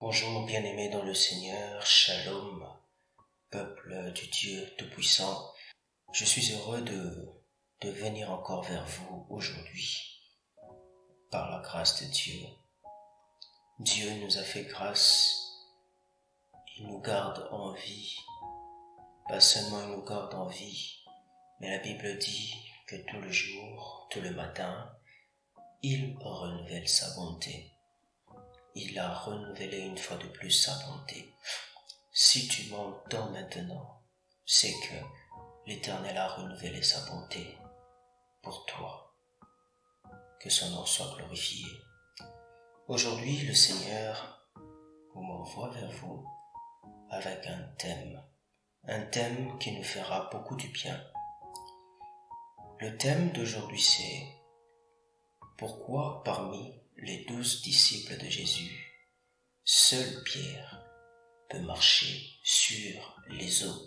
Bonjour bien-aimés dans le Seigneur, Shalom, peuple du Dieu Tout-Puissant. Je suis heureux de venir encore vers vous aujourd'hui, par la grâce de Dieu. Dieu nous a fait grâce, il nous garde en vie. Pas seulement il nous garde en vie, mais la Bible dit que tout le jour, tout le matin, il renouvelle sa bonté. Il a renouvelé une fois de plus sa bonté. Si tu m'entends maintenant, c'est que l'Éternel a renouvelé sa bonté pour toi. Que son nom soit glorifié. Aujourd'hui, le Seigneur m'envoie vers vous avec un thème qui nous fera beaucoup du bien. Le thème d'aujourd'hui, c'est pourquoi parmi les 12 disciples de Jésus, seul Pierre peut marcher sur les eaux.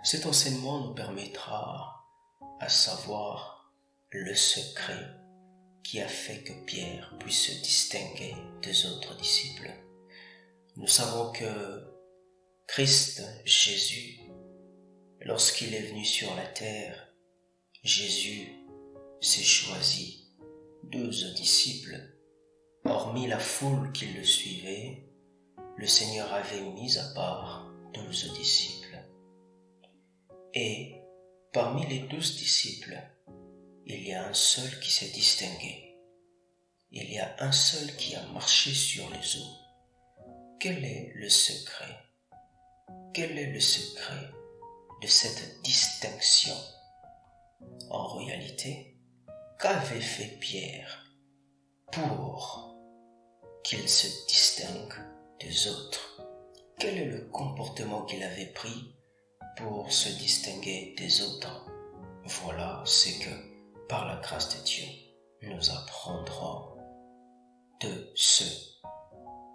Cet enseignement nous permettra à savoir le secret qui a fait que Pierre puisse se distinguer des autres disciples. Nous savons que Christ, Jésus, lorsqu'il est venu sur la terre, Jésus s'est choisi 12 disciples. Hormis la foule qui le suivait, le Seigneur avait mis à part 12 disciples. Et parmi les 12 disciples, il y a un seul qui s'est distingué. Il y a un seul qui a marché sur les eaux. Quel est le secret? Quel est le secret de cette distinction? En réalité, qu'avait fait Pierre pour qu'il se distingue des autres? Quel est le comportement qu'il avait pris pour se distinguer des autres? Voilà ce que, par la grâce de Dieu, nous apprendrons de ce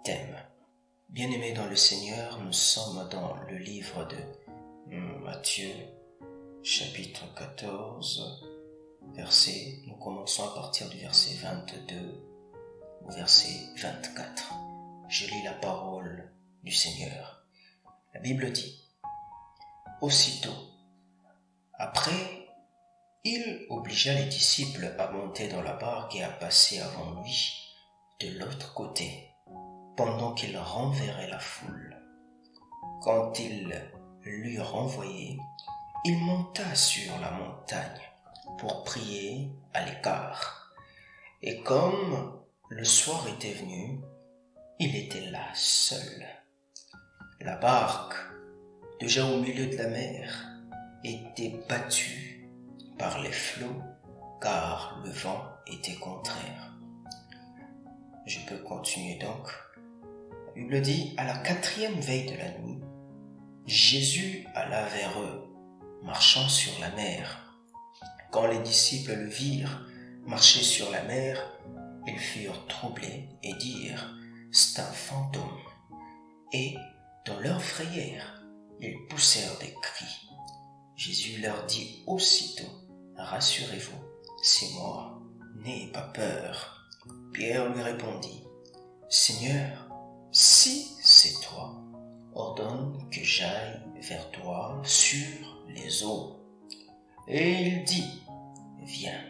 thème. Bien-aimés dans le Seigneur, nous sommes dans le livre de Matthieu, chapitre 14, nous commençons à partir du verset 22 au verset 24. Je lis la parole du Seigneur. La Bible dit: aussitôt, après, il obligea les disciples à monter dans la barque et à passer avant lui de l'autre côté, pendant qu'il renverrait la foule. Quand il l'eut renvoyé, il monta sur la montagne pour prier à l'écart. Et comme le soir était venu, il était là seul. La barque, déjà au milieu de la mer, était battue par les flots, car le vent était contraire. Je peux continuer donc. La Bible dit: à la 4e veille de la nuit, Jésus alla vers eux, marchant sur la mer. Quand les disciples le virent marcher sur la mer, ils furent troublés et dirent: c'est un fantôme. Et dans leur frayeur, ils poussèrent des cris. Jésus leur dit aussitôt: rassurez-vous, c'est moi, n'ayez pas peur. Pierre lui répondit: Seigneur, si c'est toi, ordonne que j'aille vers toi sur les eaux. Et il dit: viens.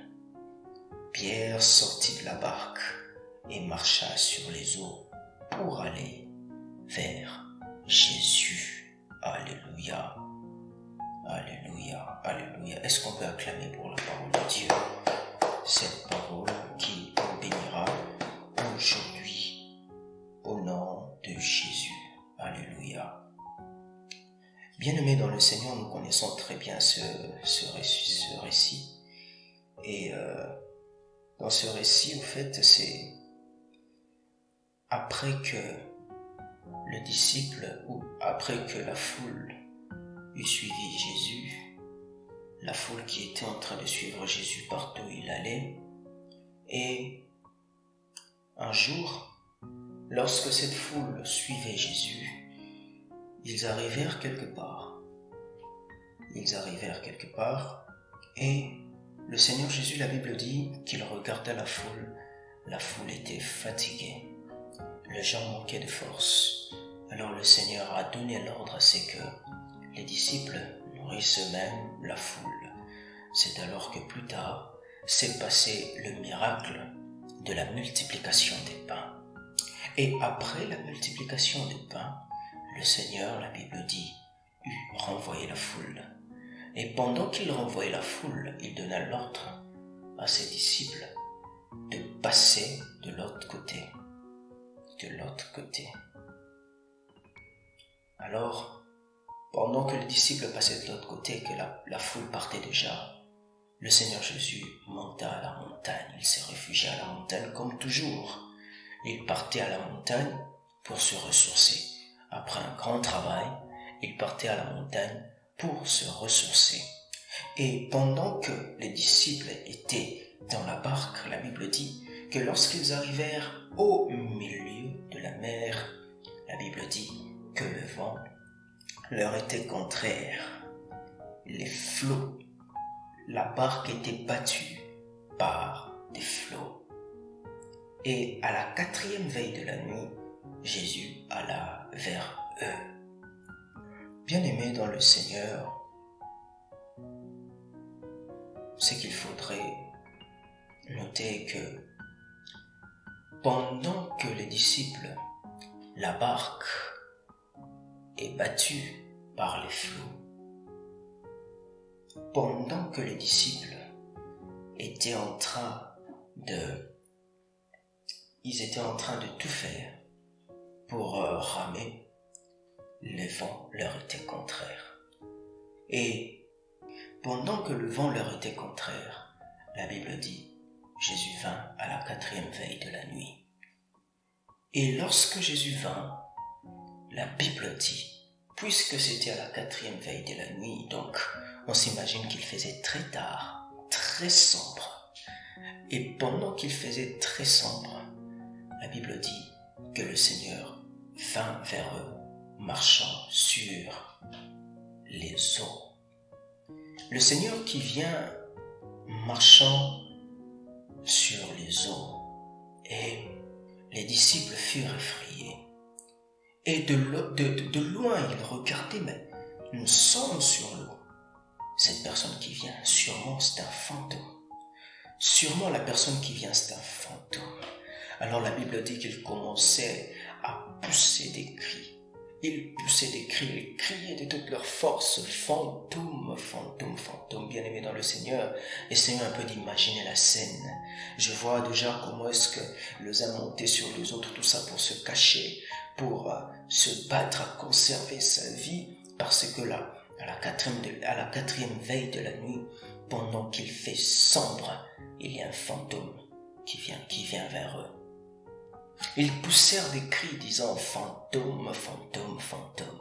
Pierre sortit de la barque et marcha sur les eaux pour aller vers Jésus. Alléluia, alléluia, alléluia. Est-ce qu'on peut acclamer pour la parole de Dieu? Cette parole qui nous bénira aujourd'hui au nom de Jésus. Alléluia. Bien-aimés dans le Seigneur, nous connaissons très bien ce récit. Et dans ce récit, en fait, c'est après que le disciple, ou après que la foule eut suivi Jésus, la foule qui était en train de suivre Jésus partout où il allait, et un jour, lorsque cette foule suivait Jésus, ils arrivèrent quelque part. Et le Seigneur Jésus, la Bible dit qu'il regardait la foule était fatiguée. les gens manquaient de force. Alors le Seigneur a donné l'ordre à ce que les disciples nourrissent eux-mêmes la foule. C'est alors que plus tard s'est passé le miracle de la multiplication des pains. Et après la multiplication des pains, le Seigneur, la Bible dit, eut renvoyé la foule. Et pendant qu'il renvoyait la foule, il donna l'ordre à ses disciples de passer de l'autre côté. De l'autre côté. Alors, pendant que les disciples passaient de l'autre côté, que la foule partait déjà, le Seigneur Jésus monta à la montagne. Il s'est réfugié à la montagne comme toujours. Il partait à la montagne pour se ressourcer. Après un grand travail, il partait à la montagne pour se ressourcer. Et pendant que les disciples étaient dans la barque, la Bible dit que lorsqu'ils arrivèrent au milieu de la mer, la Bible dit que le vent leur était contraire. Les flots, la barque était battue par des flots. Et à la 4e veille de la nuit, Jésus alla vers eux. Bien-aimés dans le Seigneur, c'est qu'il faudrait noter que pendant que les disciples, la barque est battue par les flots, pendant que les disciples étaient en train de tout faire pour ramer, le vent leur était contraire. Et pendant que le vent leur était contraire, la Bible dit, Jésus vint à la 4e veille de la nuit. Et lorsque Jésus vint, la Bible dit, puisque c'était à la 4e veille de la nuit, donc on s'imagine qu'il faisait très tard, très sombre. Et pendant qu'il faisait très sombre, la Bible dit que le Seigneur vint vers eux, marchant sur les eaux. Le Seigneur qui vient marchant sur les eaux, et les disciples furent effrayés. Et de loin, ils regardaient, mais nous sommes sur l'eau. Cette personne qui vient, sûrement c'est un fantôme. Sûrement la personne qui vient, c'est un fantôme. Alors la Bible dit qu'ils commençaient à pousser des cris. Ils poussaient des cris, ils criaient de toute leur force, fantôme, fantôme, fantôme, bien-aimés dans le Seigneur. Essayons un peu d'imaginer la scène. Je vois déjà comment est-ce que les uns montaient sur les autres, tout ça pour se cacher, pour se battre à conserver sa vie, parce que là, à la 4e veille de la nuit, pendant qu'il fait sombre, il y a un fantôme qui vient vers eux. Ils poussèrent des cris disant « Fantôme, fantôme, fantôme ».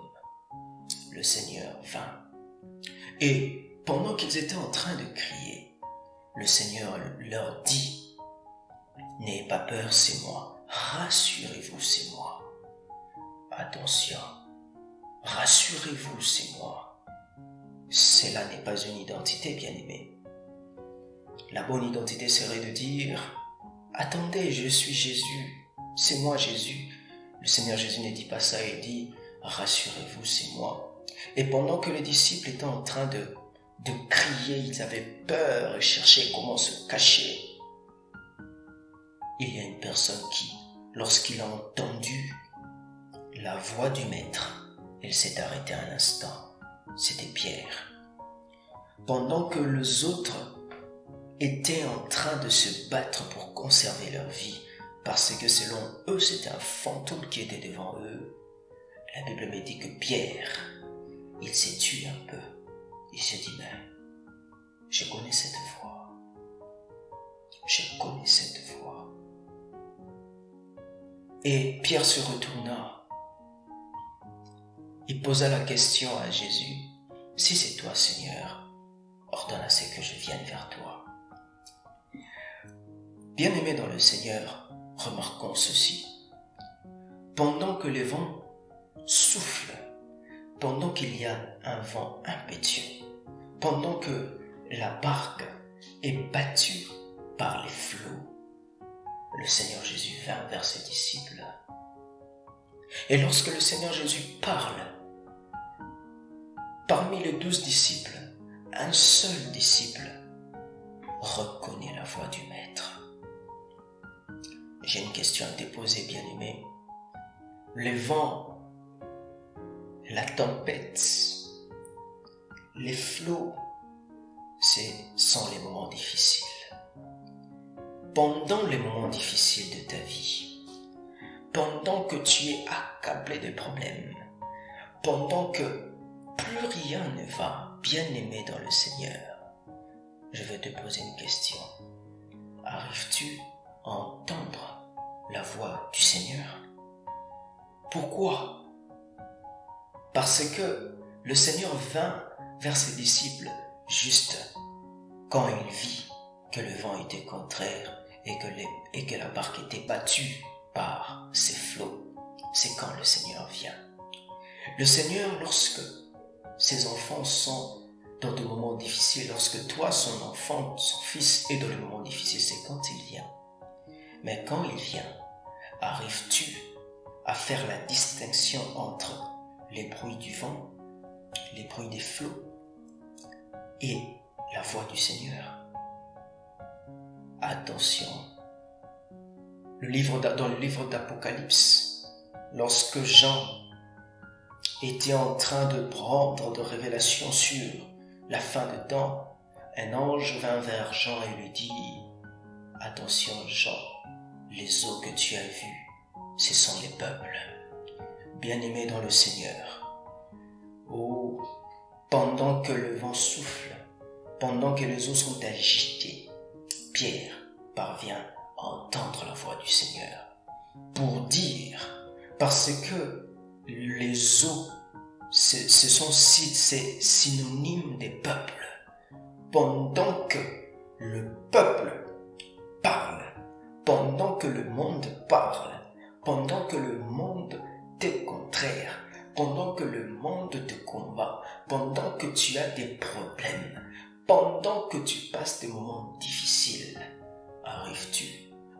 Le Seigneur vint. Et pendant qu'ils étaient en train de crier, le Seigneur leur dit « N'ayez pas peur, c'est moi. Rassurez-vous, c'est moi. Attention, rassurez-vous, c'est moi. » Cela n'est pas une identité, bien-aimé. La bonne identité serait de dire « Attendez, je suis Jésus. C'est moi Jésus. » Le Seigneur Jésus ne dit pas ça, il dit « Rassurez-vous, c'est moi. » Et pendant que les disciples étaient en train de crier, ils avaient peur et cherchaient comment se cacher. Il y a une personne qui, lorsqu'il a entendu la voix du Maître, il s'est arrêté un instant. C'était Pierre. Pendant que les autres étaient en train de se battre pour conserver leur vie, parce que selon eux, c'était un fantôme qui était devant eux. La Bible me dit que Pierre, il s'est tué un peu. Il s'est dit, mais je connais cette voix. Je connais cette voix. Et Pierre se retourna. Il posa la question à Jésus, « Si c'est toi, Seigneur, ordonne à ce que je vienne vers toi. » Bien-aimés dans le Seigneur, remarquons ceci. Pendant que les vents soufflent, pendant qu'il y a un vent impétueux, pendant que la barque est battue par les flots, le Seigneur Jésus vint vers ses disciples Et lorsque le Seigneur Jésus parle, parmi les 12 disciples, un seul disciple reconnaît la voix du Maître. J'ai une question à te poser, bien-aimé. Le vent, la tempête, les flots, ce sont les moments difficiles. Pendant les moments difficiles de ta vie, pendant que tu es accablé de problèmes, pendant que plus rien ne va, bien-aimé dans le Seigneur, je vais te poser une question. Arrives-tu à entendre la voix du Seigneur? Pourquoi? Parce que le Seigneur vint vers ses disciples juste quand il vit que le vent était contraire et que la barque était battue par ses flots. C'est quand le Seigneur vient. Le Seigneur, lorsque ses enfants sont dans des moments difficiles, lorsque toi, son enfant, son fils, est dans les moments difficiles, c'est quand il vient. Mais quand il vient, arrives-tu à faire la distinction entre les bruits du vent, les bruits des flots et la voix du Seigneur? Attention. Dans le livre d'Apocalypse, lorsque Jean était en train de prendre de révélations sur la fin des temps, un ange vint vers Jean et lui dit: attention Jean, les eaux que tu as vues, ce sont les peuples. Bien-aimés dans le Seigneur, oh, pendant que le vent souffle, pendant que les eaux sont agitées, Pierre parvient à entendre la voix du Seigneur pour dire, parce que les eaux, c'est synonyme des peuples. Pendant que le peuple parle, pendant que le monde parle, pendant que le monde t'est contraire, pendant que le monde te combat, pendant que tu as des problèmes, pendant que tu passes des moments difficiles, arrives-tu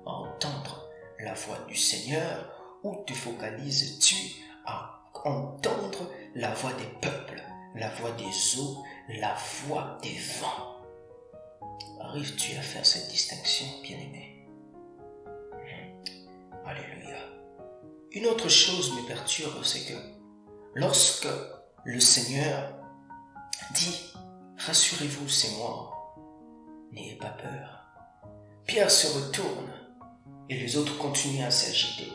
à entendre la voix du Seigneur ou te focalises-tu à entendre la voix des peuples, la voix des eaux, la voix des vents? Arrives-tu à faire cette distinction, bien-aimé? Alléluia. Une autre chose me perturbe, c'est que lorsque le Seigneur dit « Rassurez-vous, c'est moi, n'ayez pas peur », Pierre se retourne et les autres continuent à s'agiter.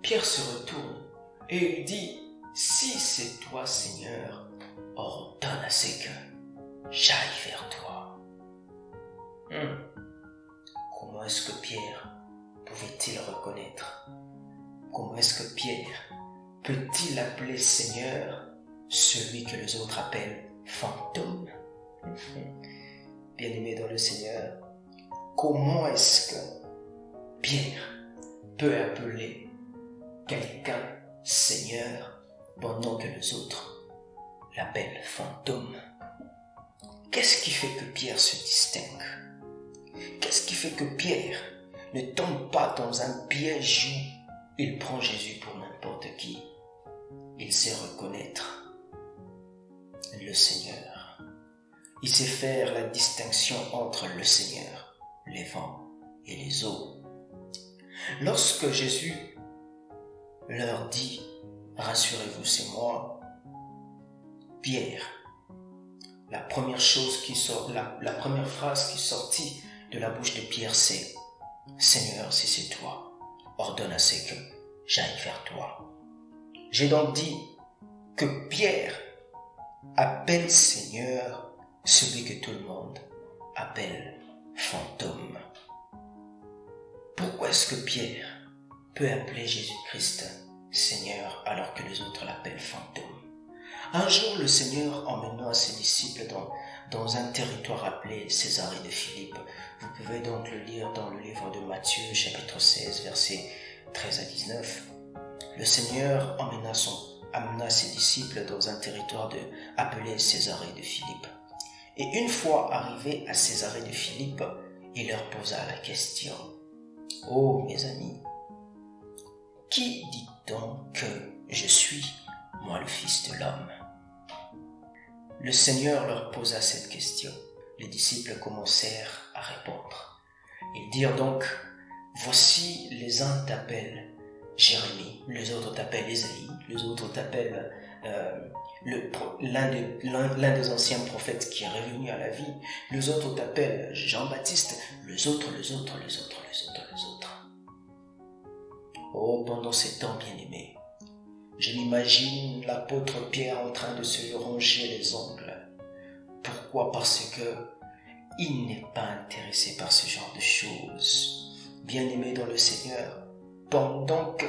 Pierre se retourne et il dit « Si c'est toi, Seigneur, ordonne à ce que j'aille vers toi. » Comment est-ce que Pierre pouvait-il reconnaître? Comment est-ce que Pierre peut-il appeler Seigneur celui que les autres appellent fantôme? Bien-aimé dans le Seigneur, comment est-ce que Pierre peut appeler quelqu'un Seigneur pendant que les autres l'appellent fantôme? Qu'est-ce qui fait que Pierre se distingue? Qu'est-ce qui fait que Pierre ne tombe pas dans un piège où il prend Jésus pour n'importe qui? Il sait reconnaître le Seigneur. Il sait faire la distinction entre le Seigneur, les vents et les eaux. Lorsque Jésus leur dit « Rassurez-vous, c'est moi », Pierre, la première chose qui sort, la première phrase qui sortit de la bouche de Pierre, c'est « Seigneur, si c'est toi, ordonne à ce que j'aille vers toi. » J'ai donc dit que Pierre appelle Seigneur celui que tout le monde appelle fantôme. Pourquoi est-ce que Pierre peut appeler Jésus-Christ Seigneur alors que les autres l'appellent fantôme? Un jour, le Seigneur emmena ses disciples dans un territoire appelé Césarée de Philippe. Vous pouvez donc le lire dans le livre de Matthieu, chapitre 16, versets 13 à 19. Le Seigneur amena ses disciples dans un territoire appelé Césarée de Philippe. Et une fois arrivé à Césarée de Philippe, il leur posa la question: « Oh, mes amis, qui dit donc que l'homme. Le Seigneur leur posa cette question. Les disciples commencèrent à répondre. Ils dirent donc, voici les uns t'appellent Jérémie, les autres t'appellent Ésaïe, les autres t'appellent l'un des anciens prophètes qui est revenu à la vie, les autres t'appellent Jean-Baptiste, les autres. Oh, pendant ces temps bien-aimés, je m'imagine l'apôtre Pierre en train de se ronger les ongles. Pourquoi? Parce que il n'est pas intéressé par ce genre de choses. Bien-aimé dans le Seigneur, pendant que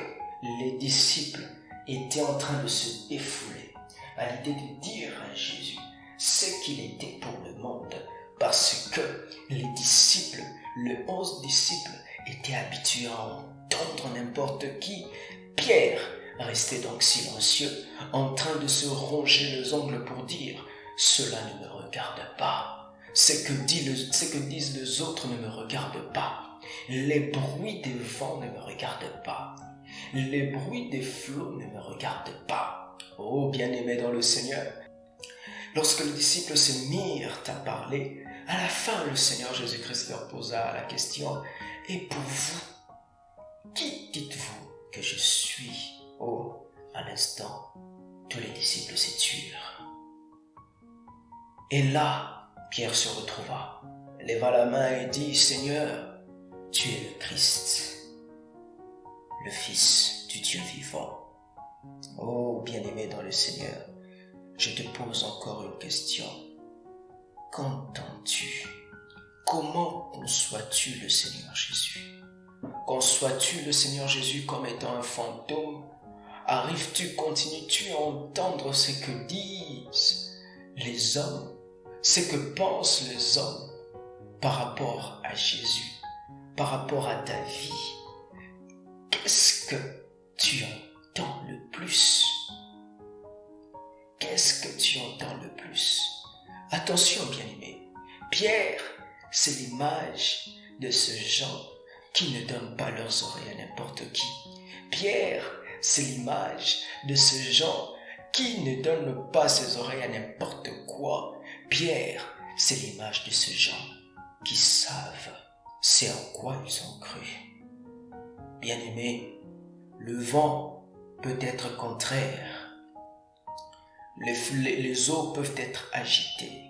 les disciples étaient en train de se défouler à l'idée de dire à Jésus ce qu'il était pour le monde, parce que les 11 disciples étaient habitués à entendre n'importe qui, Pierre restait donc silencieux, en train de se ronger les ongles pour dire « Cela ne me regarde pas. Ce que disent les autres ne me regarde pas. Les bruits des vents ne me regardent pas. Les bruits des flots ne me regardent pas. » Oh, bien-aimés dans le Seigneur, lorsque les disciples se mirent à parler, à la fin, le Seigneur Jésus-Christ leur posa la question « Et pour vous, qui dites-vous que je suis ?» Oh, à l'instant, tous les disciples se turent. Et là, Pierre se retrouva, leva la main et dit « Seigneur, tu es le Christ, le Fils du Dieu vivant. » Oh, bien-aimé dans le Seigneur, je te pose encore une question. Qu'entends-tu? Comment conçois-tu le Seigneur Jésus? Conçois-tu le Seigneur Jésus comme étant un fantôme? Continues-tu à entendre ce que disent les hommes, ce que pensent les hommes par rapport à Jésus, par rapport à ta vie? Qu'est-ce que tu entends le plus? Qu'est-ce que tu entends le plus? Attention, bien-aimé, Pierre, c'est l'image de ce gens qui ne donnent pas leurs oreilles à n'importe qui. Pierre, c'est l'image de ce gens qui ne donnent pas ses oreilles à n'importe quoi. Pierre, c'est l'image de ces gens qui savent c'est en quoi ils ont cru. Bien-aimé, le vent peut être contraire. Les eaux peuvent être agitées.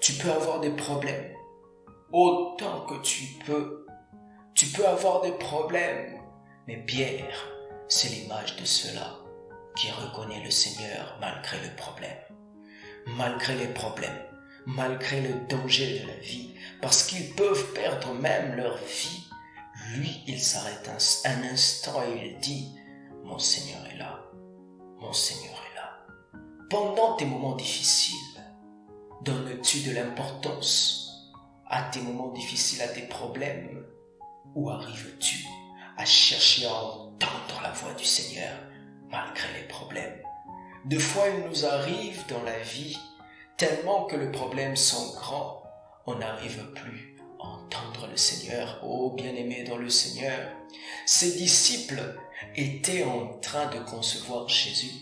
Tu peux avoir des problèmes. Autant que tu peux avoir des problèmes. Mais Pierre, c'est l'image de ceux-là qui reconnaît le Seigneur malgré le problème. Malgré les problèmes, malgré le danger de la vie, parce qu'ils peuvent perdre même leur vie. Lui, il s'arrête un instant et il dit « Mon Seigneur est là, mon Seigneur est là. » Pendant tes moments difficiles, donnes-tu de l'importance à tes moments difficiles, à tes problèmes, ou arrives-tu à chercher à entendre la voix du Seigneur malgré les problèmes? Deux fois, il nous arrive dans la vie, tellement que les problèmes sont grands, on n'arrive plus à entendre le Seigneur. Oh, bien-aimé dans le Seigneur, ces disciples étaient en train de concevoir Jésus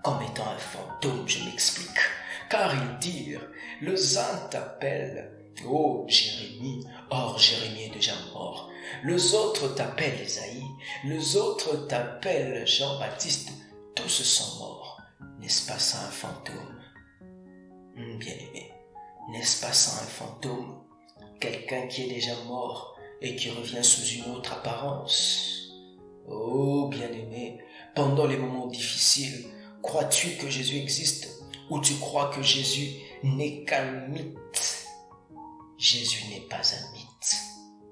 comme étant un fantôme, je m'explique. Car ils dirent, les uns t'appellent, oh Jérémie, or Jérémie est déjà mort. Les autres t'appellent Ésaïe, les autres t'appellent Jean-Baptiste, tous sont morts. N'est-ce pas ça un fantôme? Bien-aimé, n'est-ce pas ça un fantôme? Quelqu'un qui est déjà mort et qui revient sous une autre apparence. Oh bien-aimé, pendant les moments difficiles, crois-tu que Jésus existe ou tu crois que Jésus n'est qu'un mythe? Jésus n'est pas un mythe.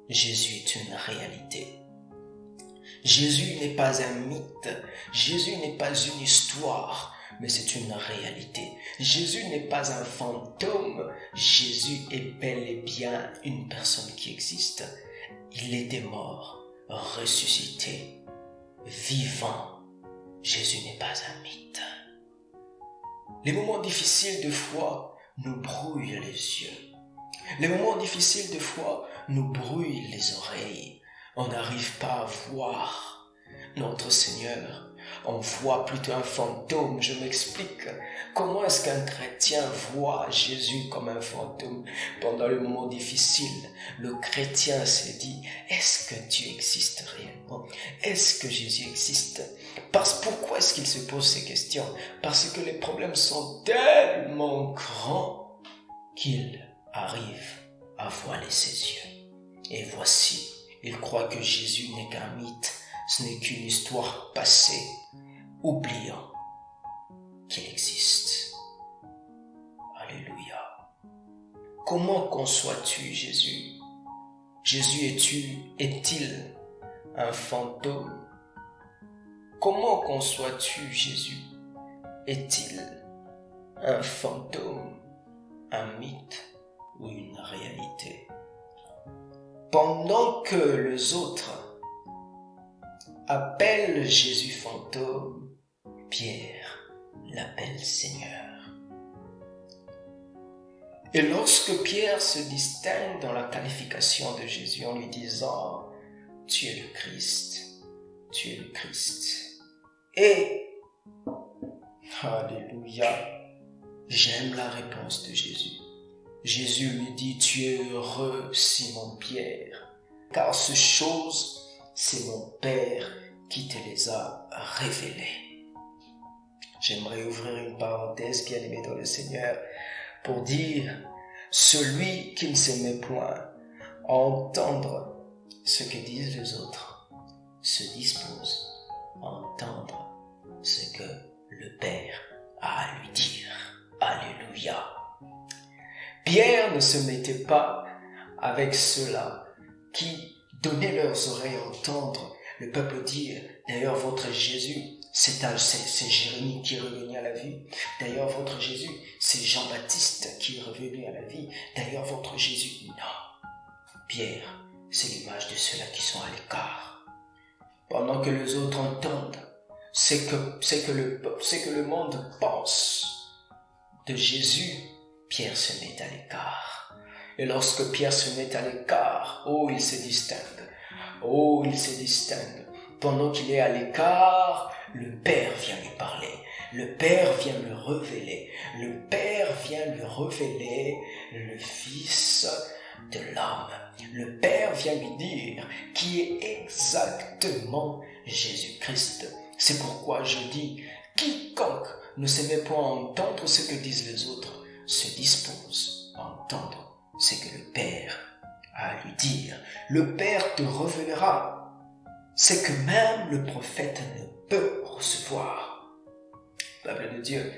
Jésus est une réalité. Jésus n'est pas un mythe. Jésus n'est pas une histoire, mais c'est une réalité. Jésus n'est pas un fantôme. Jésus est bel et bien une personne qui existe. Il était mort, ressuscité, vivant. Jésus n'est pas un mythe. Les moments difficiles de foi nous brouillent les yeux. Les moments difficiles de foi nous brouillent les oreilles. On n'arrive pas à voir. notre Seigneur, on voit plutôt un fantôme. Je m'explique. Comment est-ce qu'un chrétien voit Jésus comme un fantôme pendant le moment difficile? Le chrétien s'est dit, est-ce que Dieu existe réellement? Est-ce que Jésus existe? Pourquoi est-ce qu'il se pose ces questions? Parce que les problèmes sont tellement grands qu'il arrive à voiler ses yeux. Et voici, il croit que Jésus n'est qu'un mythe, ce n'est qu'une histoire passée, oubliant qu'il existe. Alléluia. Comment conçois-tu Jésus? Jésus est-il un fantôme? Comment conçois-tu Jésus? Est-il un fantôme, un mythe ou une réalité? Pendant que les autres appellent Jésus fantôme, Pierre l'appelle Seigneur. Et lorsque Pierre se distingue dans la qualification de Jésus en lui disant « Tu es le Christ, tu es le Christ ». Et, alléluia, j'aime la réponse de Jésus. Jésus lui dit « Tu es heureux, Simon-Pierre, car ces choses, c'est mon Père qui te les a révélées. » J'aimerais ouvrir une parenthèse, bien-aimé dans le Seigneur, pour dire « Celui qui ne se met point à entendre ce que disent les autres, se dispose à entendre ce que le Père a à lui dire. » Alléluia. Pierre ne se mettait pas avec ceux-là qui donnaient leurs oreilles à entendre le peuple dire « D'ailleurs, votre Jésus, c'est Jérémie qui est revenu à la vie. D'ailleurs, votre Jésus, c'est Jean-Baptiste qui est revenu à la vie. D'ailleurs, votre Jésus, non. » Pierre, c'est l'image de ceux-là qui sont à l'écart. Pendant que les autres entendent ce que le monde pense de Jésus, Pierre se met à l'écart. Et lorsque Pierre se met à l'écart, oh, il se distingue. Oh, il se distingue. Pendant qu'il est à l'écart, le Père vient lui parler. Le Père vient lui révéler. Le Père vient lui révéler le Fils de l'homme. Le Père vient lui dire qui est exactement Jésus-Christ. C'est pourquoi je dis, quiconque ne se met point à entendre ce que disent les autres, se dispose à entendre ce que le Père a à lui dire. Le Père te révélera ce que même le prophète ne peut recevoir. Peuple de Dieu,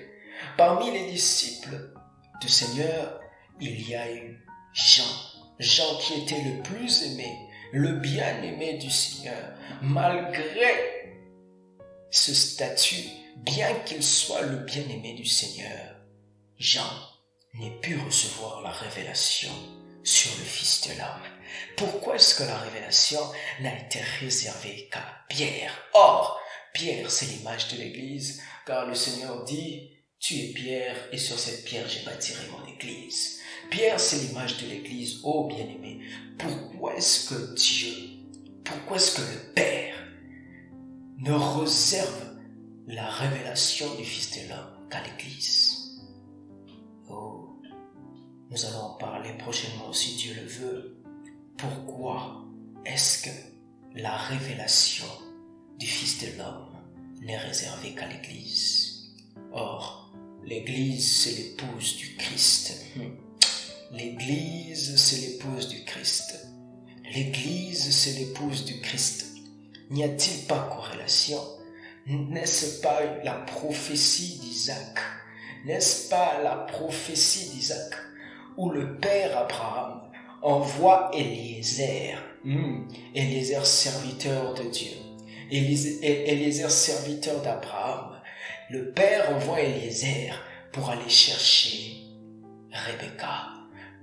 parmi les disciples du Seigneur, il y a eu Jean qui était le plus aimé, le bien-aimé du Seigneur. Malgré ce statut, bien qu'il soit le bien-aimé du Seigneur, Jean n'ait pu recevoir la révélation sur le Fils de l'homme. Pourquoi est-ce que la révélation n'a été réservée qu'à Pierre? Or, Pierre, c'est l'image de l'Église, car le Seigneur dit « Tu es Pierre, et sur cette pierre j'ai bâtirai mon Église. » Pierre, c'est l'image de l'Église. Oh bien-aimé, pourquoi est-ce que le Père ne réserve la révélation du Fils de l'homme qu'à l'Église? Oh, nous allons en parler prochainement si Dieu le veut. Pourquoi est-ce que la révélation du Fils de l'homme n'est réservée qu'à l'Église? Or, l'Église, c'est l'épouse du Christ. L'Église, c'est l'épouse du Christ. L'Église, c'est l'épouse du Christ. N'y a-t-il pas corrélation? N'est-ce pas la prophétie d'Isaac? N'est-ce pas la prophétie d'Isaac où le père Abraham envoie Eliezer, Eliezer serviteur de Dieu, Eliezer serviteur d'Abraham. Le père envoie Eliezer pour aller chercher Rebecca.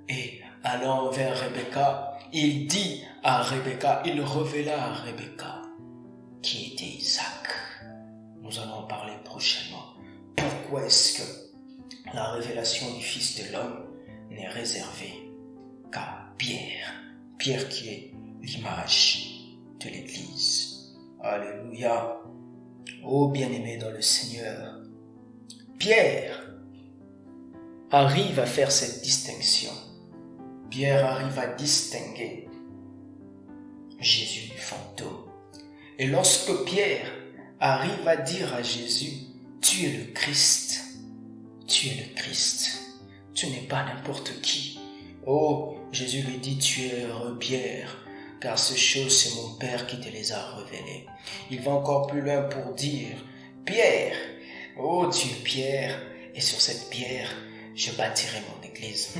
Et allant vers Rebecca, il dit à Rebecca, il révéla à Rebecca qui était Isaac. Nous allons en parler prochainement. Pourquoi est-ce que la révélation du Fils de l'homme n'est réservée qu'à Pierre? Pierre qui est l'image de l'Église. Alléluia. Ô bien-aimé dans le Seigneur, Pierre arrive à faire cette distinction. Pierre arrive à distinguer Jésus du fantôme. Et lorsque Pierre arrive à dire à Jésus, tu es le Christ, tu es le Christ, tu n'es pas n'importe qui. Oh, Jésus lui dit, tu es heureux Pierre, car ces choses, c'est mon Père qui te les a révélées. Il va encore plus loin pour dire, Pierre, oh tu es Pierre, et sur cette pierre, je bâtirai mon église.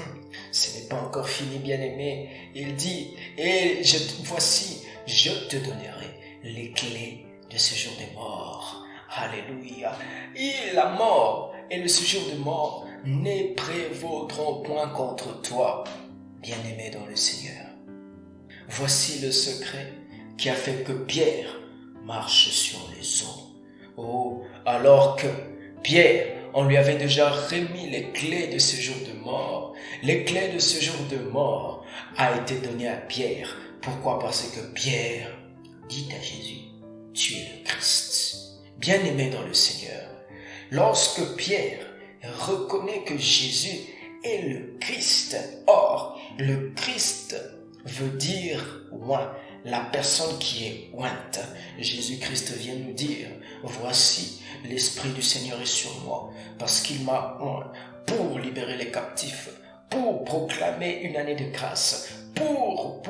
Ce n'est pas encore fini, bien-aimé. Il dit, et voici, je te donnerai les clés de ce jour des morts. Alléluia. Et la mort et le séjour de mort ne prévaudront point contre toi, bien-aimé dans le Seigneur. Voici le secret qui a fait que Pierre marche sur les eaux. Oh, alors que Pierre, on lui avait déjà remis les clés de ce jour de mort. Les clés de ce jour de mort a été données à Pierre. Pourquoi? Parce que Pierre dit à Jésus, tu es le Christ. Bien-aimé dans le Seigneur, lorsque Pierre reconnaît que Jésus est le Christ, or, le Christ veut dire oint, la personne qui est ointe. Jésus-Christ vient nous dire, voici, l'Esprit du Seigneur est sur moi, parce qu'il m'a oint pour libérer les captifs, pour proclamer une année de grâce, pour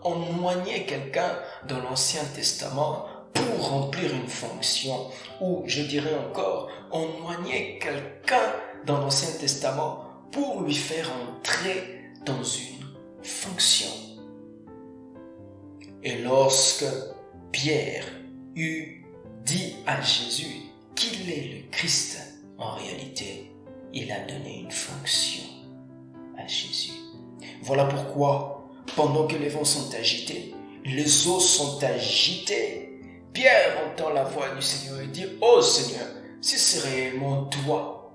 emmoigner quelqu'un dans l'Ancien Testament, pour remplir une fonction, ou je dirais encore, emmoigner quelqu'un dans l'Ancien Testament pour lui faire entrer dans une fonction. Et lorsque Pierre eut dit à Jésus qu'il est le Christ, en réalité, il a donné une fonction à Jésus. Voilà pourquoi, pendant que les vents sont agités, les eaux sont agitées, Pierre entend la voix du Seigneur et dit, « Oh Seigneur, si c'est réellement toi,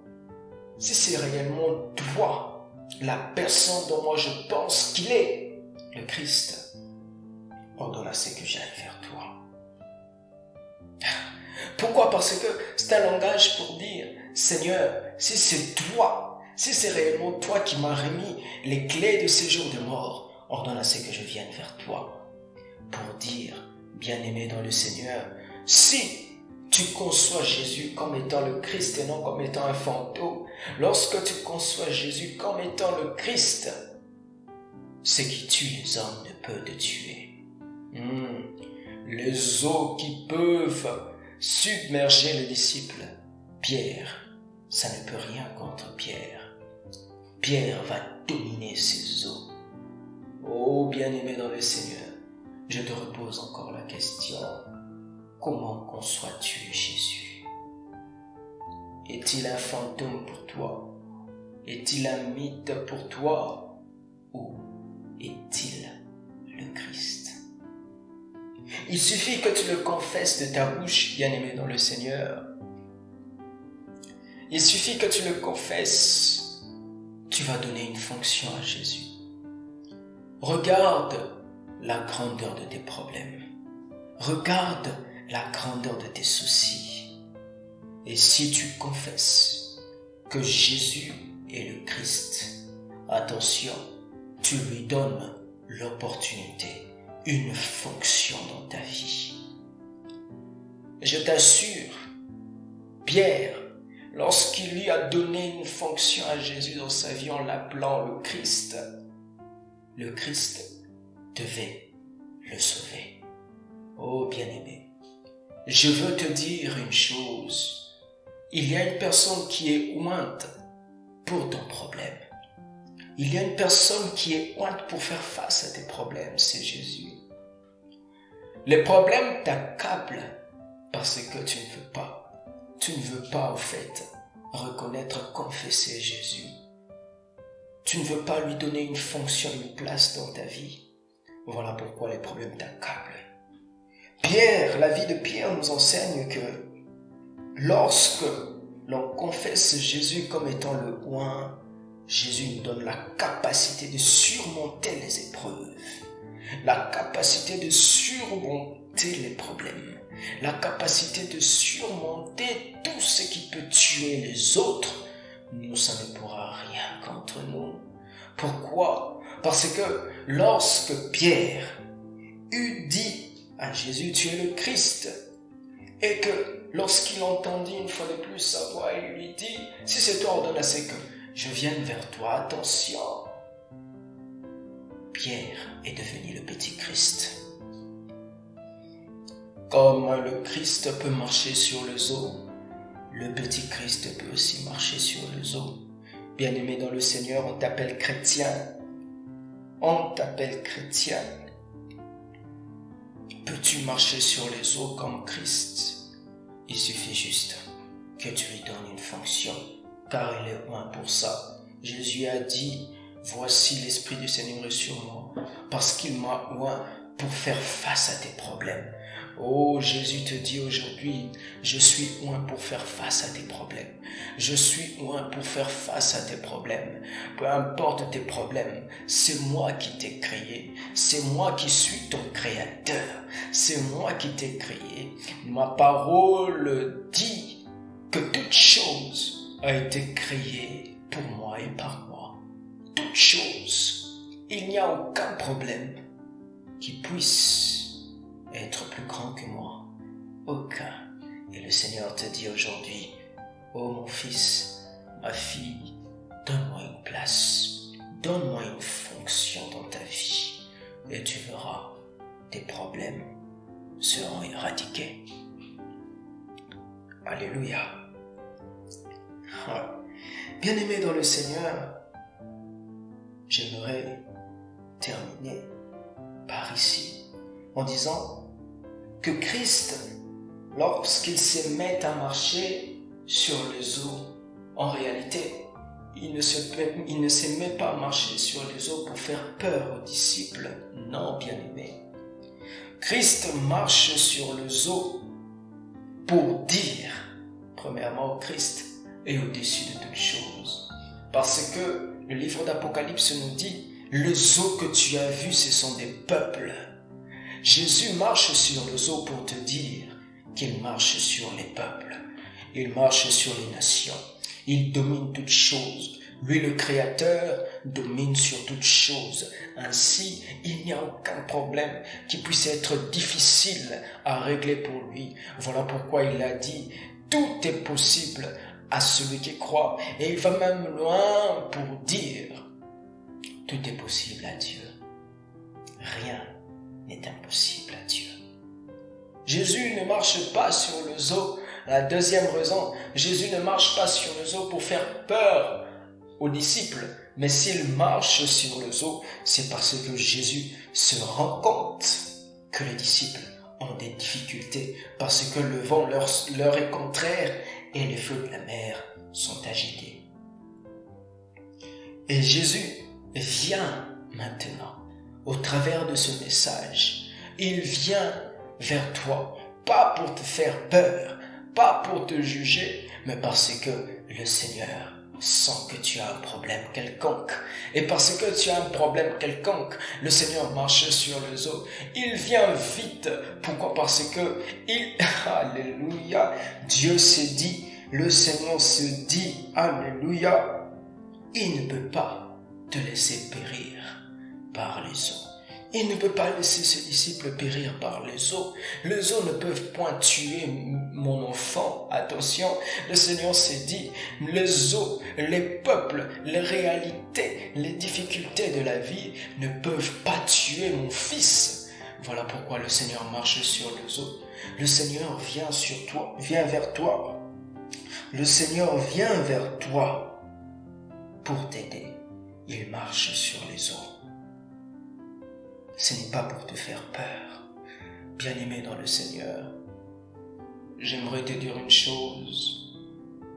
la personne dont moi je pense qu'il est le Christ, ordonne à ce que j'aille vers toi. » Pourquoi? Parce que c'est un langage pour dire, « Seigneur, si c'est toi, si c'est réellement toi qui m'as remis les clés de ces jours de mort, ordonne à ce que je vienne vers toi. » Pour dire, bien-aimé dans le Seigneur, si tu conçois Jésus comme étant le Christ et non comme étant un fantôme, lorsque tu conçois Jésus comme étant le Christ, ce qui tue les hommes ne peut te tuer. Les eaux qui peuvent submerger le disciple, Pierre, ça ne peut rien contre Pierre. Pierre va dominer ces eaux. Oh, bien-aimé dans le Seigneur, je te repose encore la question, comment conçois-tu Jésus? Est-il un fantôme pour toi? Est-il un mythe pour toi? Ou est-il le Christ? Il suffit que tu le confesses de ta bouche, bien-aimé dans le Seigneur. Il suffit que tu le confesses, tu vas donner une fonction à Jésus. Regarde la grandeur de tes problèmes. Regarde la grandeur de tes soucis. Et si tu confesses que Jésus est le Christ, attention, tu lui donnes l'opportunité, une fonction dans ta vie. Je t'assure, Pierre, lorsqu'il lui a donné une fonction à Jésus dans sa vie en l'appelant le Christ devait le sauver. Oh bien-aimé, je veux te dire une chose. Il y a une personne qui est ointe pour ton problème. Il y a une personne qui est ointe pour faire face à tes problèmes, c'est Jésus. Les problèmes t'accablent parce que tu ne veux pas au fait reconnaître, confesser Jésus. Tu ne veux pas lui donner une fonction, une place dans ta vie. Voilà pourquoi les problèmes t'accablent. Pierre, la vie de Pierre nous enseigne que lorsque l'on confesse Jésus comme étant le oint, Jésus nous donne la capacité de surmonter les épreuves, la capacité de surmonter les problèmes, la capacité de surmonter tout ce qui peut tuer les autres, nous, ça ne pourra rien contre nous. Pourquoi? Parce que lorsque Pierre eut dit à Jésus, tu es le Christ, et que lorsqu'il entendit une fois de plus sa voix, il lui dit, si c'est toi, ordonne à ce que je vienne vers toi, attention. Pierre est devenu le petit Christ. Comme le Christ peut marcher sur les eaux, le petit Christ peut aussi marcher sur les eaux. Bien-aimé dans le Seigneur, on t'appelle chrétien. On t'appelle chrétien. Peux-tu marcher sur les eaux comme Christ? Il suffit juste que tu lui donnes une fonction, car il est loin pour ça. Jésus a dit, voici l'Esprit du Seigneur est sur moi, parce qu'il m'a oint pour faire face à tes problèmes. Oh, Jésus te dit aujourd'hui, je suis oint pour faire face à tes problèmes. Je suis oint pour faire face à tes problèmes. Peu importe tes problèmes, c'est moi qui t'ai créé. C'est moi qui suis ton créateur. C'est moi qui t'ai créé. Ma parole dit que toute chose a été créée pour moi et par moi. Toute chose. Il n'y a aucun problème qui puisse être plus grand que moi. Aucun. Et le Seigneur te dit aujourd'hui, oh mon fils, ma fille, donne-moi une place, donne-moi une fonction dans ta vie, et tu verras, tes problèmes seront éradiqués. Alléluia. Bien-aimé dans le Seigneur, j'aimerais terminer par ici en disant que Christ, lorsqu'il se met à marcher sur les eaux, en réalité, il ne se met pas à marcher sur les eaux pour faire peur aux disciples. Non, bien-aimé. Christ marche sur les eaux pour dire, premièrement, Christ est au-dessus de toutes choses. Parce que le livre d'Apocalypse nous dit, les eaux que tu as vues, ce sont des peuples. Jésus marche sur les eaux pour te dire qu'il marche sur les peuples. Il marche sur les nations. Il domine toutes choses. Lui, le Créateur, domine sur toutes choses. Ainsi, il n'y a aucun problème qui puisse être difficile à régler pour lui. Voilà pourquoi il a dit, tout est possible à celui qui croit. Et il va même loin pour dire, tout est possible à Dieu. Rien n'est impossible à Dieu. Jésus ne marche pas sur les eaux. La deuxième raison, Jésus ne marche pas sur les eaux pour faire peur aux disciples, mais s'il marche sur les eaux, c'est parce que Jésus se rend compte que les disciples ont des difficultés, parce que le vent leur est contraire et les flots de la mer sont agités. Et Jésus vient maintenant, au travers de ce message, il vient vers toi, pas pour te faire peur, pas pour te juger, mais parce que le Seigneur sent que tu as un problème quelconque. Et parce que tu as un problème quelconque, le Seigneur marche sur les eaux. Il vient vite. Pourquoi? Parce que alléluia, Dieu s'est dit, le Seigneur se dit, alléluia, il ne peut pas te laisser périr par les eaux. Il ne peut pas laisser ce disciple périr par les eaux. Les eaux ne peuvent point tuer mon enfant. Attention, le Seigneur s'est dit, les eaux, les peuples, les réalités, les difficultés de la vie ne peuvent pas tuer mon fils. Voilà pourquoi le Seigneur marche sur les eaux. Le Seigneur vient sur toi, vient vers toi. Le Seigneur vient vers toi pour t'aider. Il marche sur les eaux. Ce n'est pas pour te faire peur. Bien-aimé dans le Seigneur, j'aimerais te dire une chose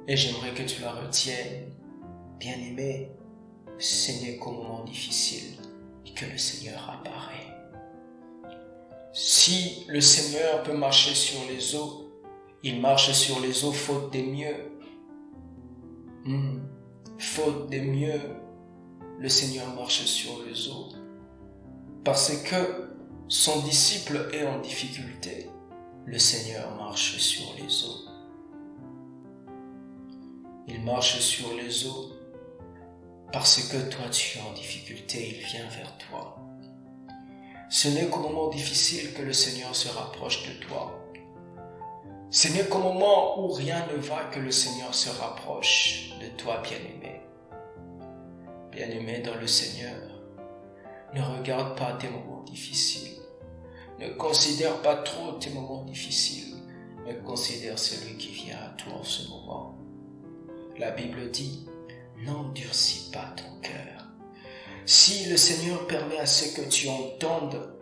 et j'aimerais que tu la retiennes. Bien-aimé, ce n'est qu'au moment difficile que le Seigneur apparaît. Si le Seigneur peut marcher sur les eaux, il marche sur les eaux faute des mieux. Faute des mieux, le Seigneur marche sur les eaux. Parce que son disciple est en difficulté, le Seigneur marche sur les eaux. Il marche sur les eaux parce que toi tu es en difficulté, il vient vers toi. Ce n'est qu'au moment difficile que le Seigneur se rapproche de toi. Ce n'est qu'au moment où rien ne va que le Seigneur se rapproche de toi, bien-aimé. Bien-aimé dans le Seigneur, ne regarde pas tes moments difficiles. Ne considère pas trop tes moments difficiles, mais considère celui qui vient à toi en ce moment. La Bible dit, n'endurcis pas ton cœur. Si le Seigneur permet à ce que tu entendes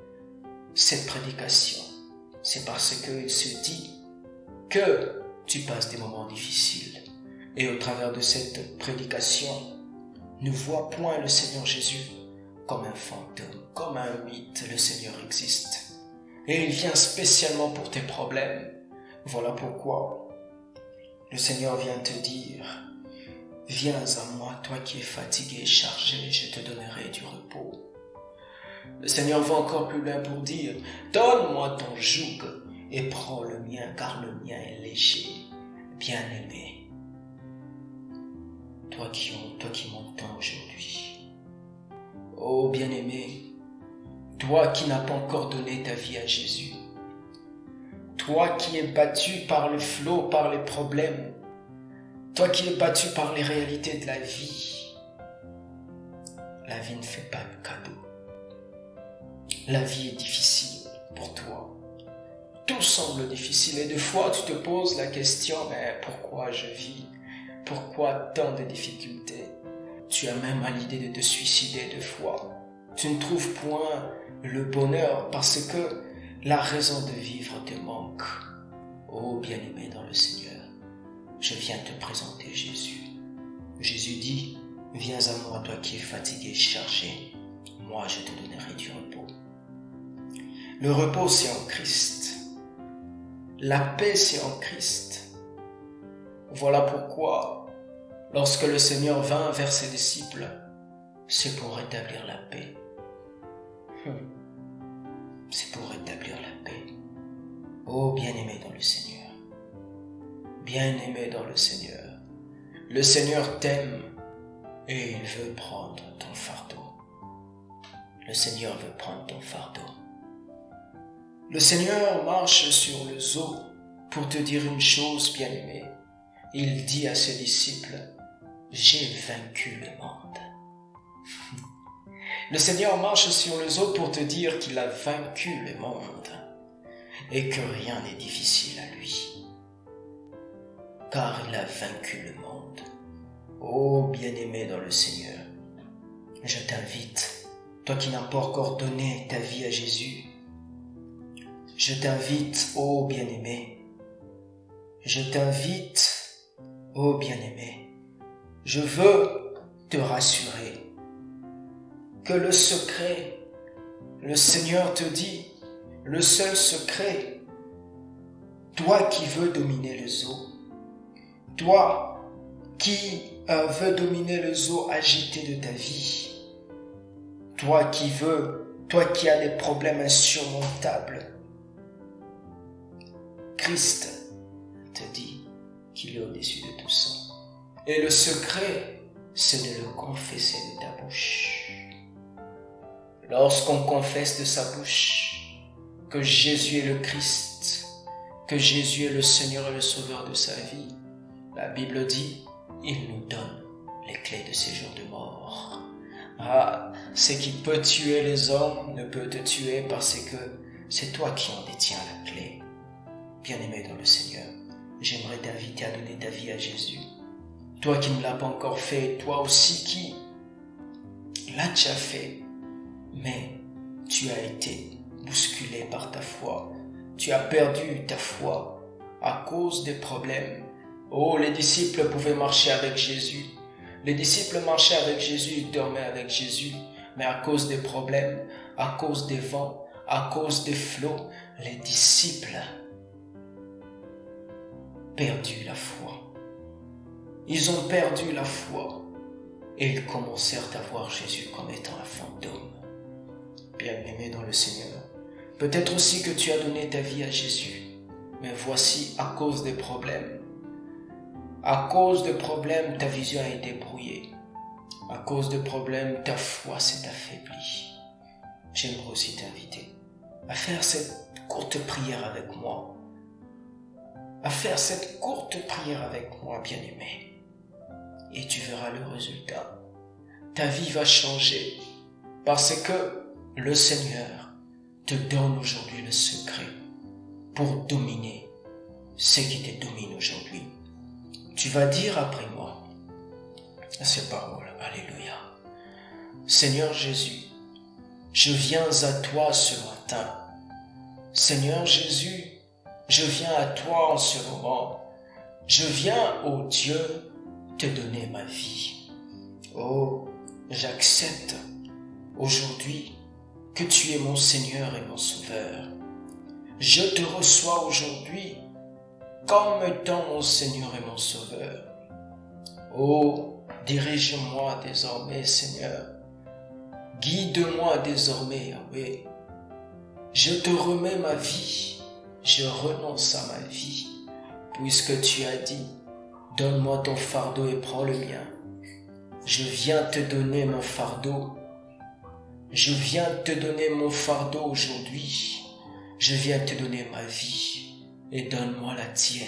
cette prédication, c'est parce qu'il se dit que tu passes des moments difficiles. Et au travers de cette prédication, ne vois point le Seigneur Jésus comme un fantôme, comme un mythe. Le Seigneur existe. Et il vient spécialement pour tes problèmes. Voilà pourquoi le Seigneur vient te dire, viens à moi, toi qui es fatigué et chargé, je te donnerai du repos. Le Seigneur va encore plus loin pour dire, donne-moi ton joug et prends le mien, car le mien est léger. Bien-aimé, toi qui m'entends aujourd'hui. Oh bien-aimé, toi qui n'as pas encore donné ta vie à Jésus, toi qui es battu par le flot, par les problèmes, toi qui es battu par les réalités de la vie ne fait pas de cadeau. La vie est difficile pour toi. Tout semble difficile et des fois tu te poses la question, mais pourquoi je vis? Pourquoi tant de difficultés? Tu as même à l'idée de te suicider des fois. Tu ne trouves point le bonheur parce que la raison de vivre te manque. Oh bien-aimé dans le Seigneur, je viens te présenter Jésus. Jésus dit, viens à moi toi qui es fatigué et chargé, moi je te donnerai du repos. Le repos c'est en Christ. La paix c'est en Christ. Voilà pourquoi, lorsque le Seigneur vint vers ses disciples, c'est pour rétablir la paix. C'est pour rétablir la paix. Oh bien-aimé dans le Seigneur. Bien-aimé dans le Seigneur. Le Seigneur t'aime et il veut prendre ton fardeau. Le Seigneur veut prendre ton fardeau. Le Seigneur marche sur les eaux pour te dire une chose, bien-aimé. Il dit à ses disciples, j'ai vaincu le monde. Le Seigneur marche sur les eaux pour te dire qu'il a vaincu le monde et que rien n'est difficile à lui, car il a vaincu le monde. Oh bien-aimé dans le Seigneur, je t'invite, toi qui n'as pas encore donné ta vie à Jésus, je t'invite, oh bien-aimé, je t'invite, oh bien-aimé, je veux te rassurer que le secret, le Seigneur te dit, le seul secret, toi qui veux dominer les eaux, toi qui veux dominer les eaux agitées de ta vie, toi qui as des problèmes insurmontables, Christ te dit qu'il est au-dessus de tout ça. Et le secret, c'est de le confesser de ta bouche. Lorsqu'on confesse de sa bouche que Jésus est le Christ, que Jésus est le Seigneur et le Sauveur de sa vie, la Bible dit, il nous donne les clés de ces jours de mort. Ah, ce qui peut tuer les hommes ne peut te tuer parce que c'est toi qui en détiens la clé. Bien-aimé dans le Seigneur, j'aimerais t'inviter à donner ta vie à Jésus. Toi qui ne l'as pas encore fait, toi aussi qui l'as déjà fait, mais tu as été bousculé par ta foi. Tu as perdu ta foi à cause des problèmes. Oh, les disciples pouvaient marcher avec Jésus. Les disciples marchaient avec Jésus, ils dormaient avec Jésus. Mais à cause des problèmes, à cause des vents, à cause des flots, les disciples perdu la foi. Ils ont perdu la foi et ils commencèrent à voir Jésus comme étant un fantôme. Bien-aimé dans le Seigneur, Peut-être aussi que tu as donné ta vie à Jésus. Mais voici, à cause des problèmes, ta vision a été brouillée. À cause de problèmes, ta foi s'est affaiblie. J'aimerais aussi t'inviter à faire cette courte prière avec moi. Bien-aimé. Et tu verras le résultat. Ta vie va changer parce que le Seigneur te donne aujourd'hui le secret pour dominer ce qui te domine aujourd'hui. Tu vas dire après moi ces paroles. Alléluia. Seigneur Jésus, je viens à toi ce matin. Seigneur Jésus, je viens à toi en ce moment. Je viens, ô Dieu, te donner ma vie. Oh, j'accepte aujourd'hui que tu es mon Seigneur et mon Sauveur. Je te reçois aujourd'hui comme étant mon Seigneur et mon Sauveur. Oh, dirige-moi désormais, Seigneur. Guide-moi désormais, Yahweh. Je te remets ma vie. Je renonce à ma vie. Puisque tu as dit, donne-moi ton fardeau et prends le mien. Je viens te donner mon fardeau. Je viens te donner mon fardeau aujourd'hui. Je viens te donner ma vie. Et donne-moi la tienne.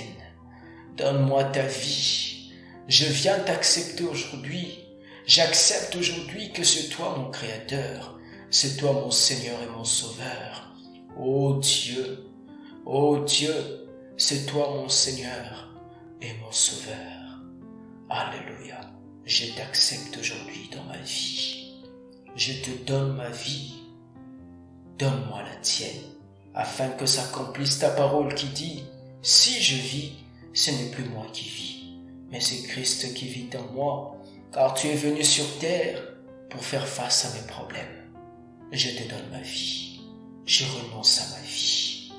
Donne-moi ta vie. Je viens t'accepter aujourd'hui. J'accepte aujourd'hui que c'est toi mon Créateur. C'est toi mon Seigneur et mon Sauveur. Ô Dieu, c'est toi mon Seigneur et mon Sauveur. Alléluia. Je t'accepte aujourd'hui dans ma vie. Je te donne ma vie. Donne-moi la tienne, afin que s'accomplisse ta parole qui dit, si je vis, ce n'est plus moi qui vis, mais c'est Christ qui vit en moi, car tu es venu sur terre pour faire face à mes problèmes. Je te donne ma vie. Je renonce à ma vie.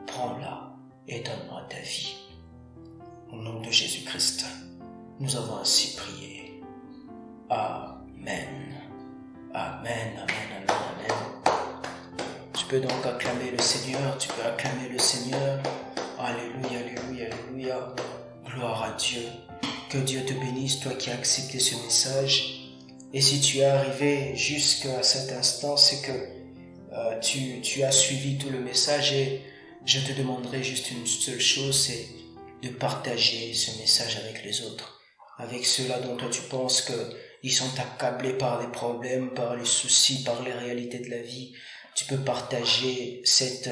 Prends-la et donne-moi ta vie. Au nom de Jésus-Christ, nous avons ainsi prié. Amen. Amen, amen, amen, amen. Tu peux donc acclamer le Seigneur, tu peux acclamer le Seigneur. Alléluia, alléluia, alléluia. Gloire à Dieu. Que Dieu te bénisse, toi qui as accepté ce message. Et si tu es arrivé jusqu'à cet instant, c'est que tu as suivi tout le message et je te demanderai juste une seule chose, c'est de partager ce message avec les autres, avec ceux-là dont toi tu penses qu'ils sont accablés par les problèmes, par les soucis, par les réalités de la vie. Tu peux partager cette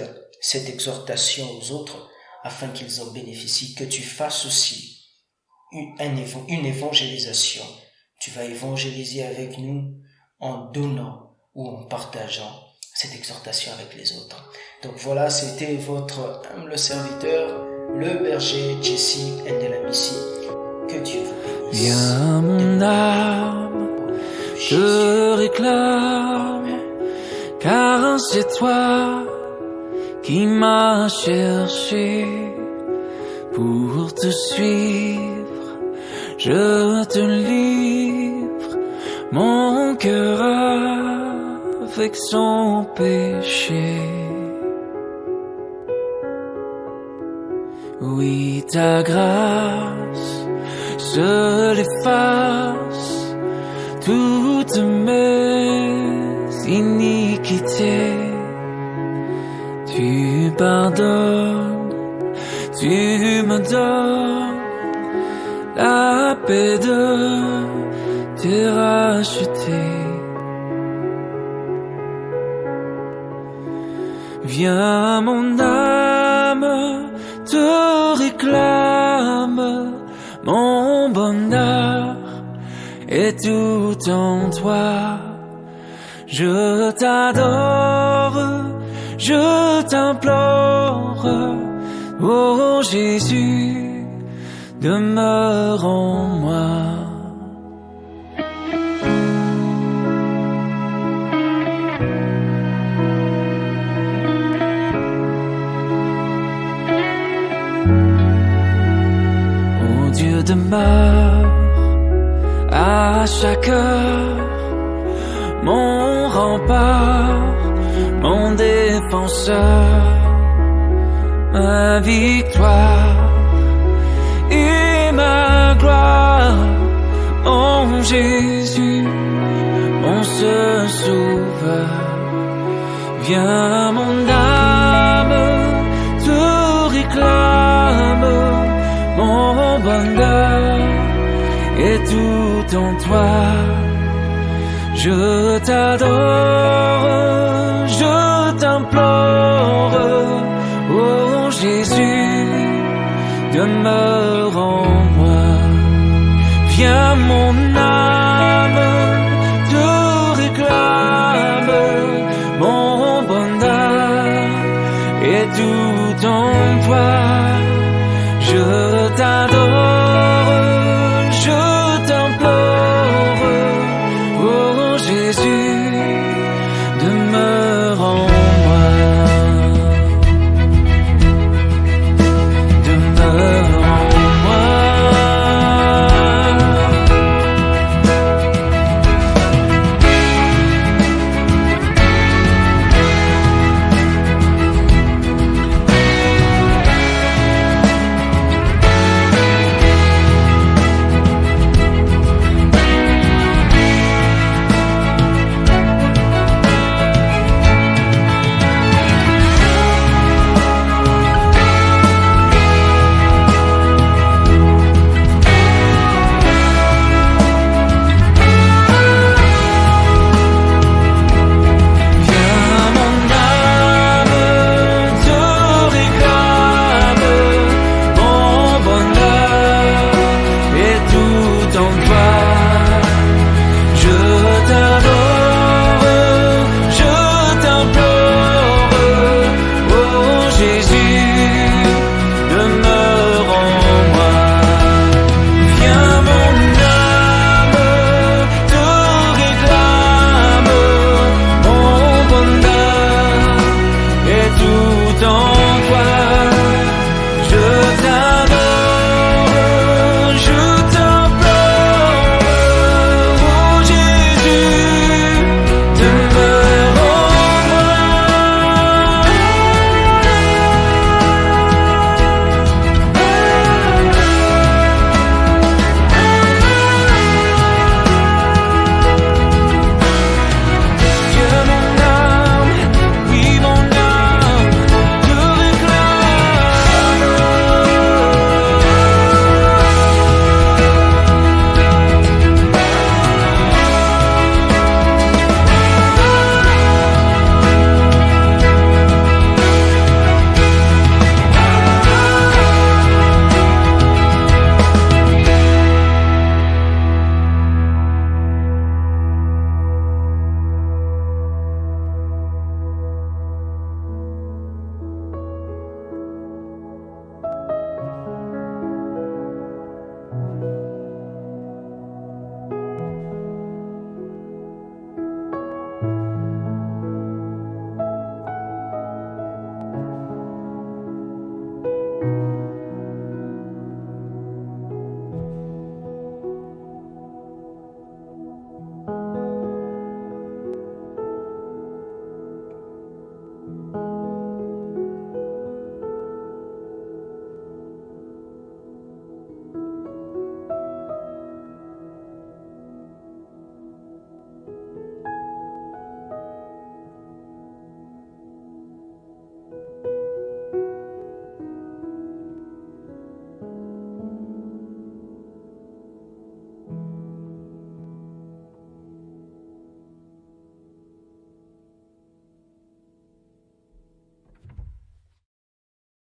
exhortation aux autres afin qu'ils en bénéficient, que tu fasses aussi une évangélisation. Tu vas évangéliser avec nous en donnant ou en partageant cette exhortation avec les autres. Donc voilà, c'était votre humble serviteur, le berger Jesse Ndelamissi. Que Dieu vous bénisse. Viens mon âme, te réclame, car c'est toi qui m'as cherché pour te suivre. Je te livre mon cœur avec son péché. Oui, ta grâce seule efface toutes mes iniquités. Tu pardonnes, tu me donnes la paix de te racheter. Viens mon âme, te réclame, mon bonheur est tout en toi. Je t'adore, je t'implore, ô Jésus, demeure en moi. Ô Dieu demeure à chaque heure, mon rempart, mon défenseur, ma victoire et ma gloire, mon Jésus, mon seul sauveur. Viens mon âme, te réclame, mon bonheur est tout en toi. Je t'adore, je t'implore, oh Jésus, demeure en moi. Viens mon âme, te réclame, mon bonheur est tout en toi. Je t'adore.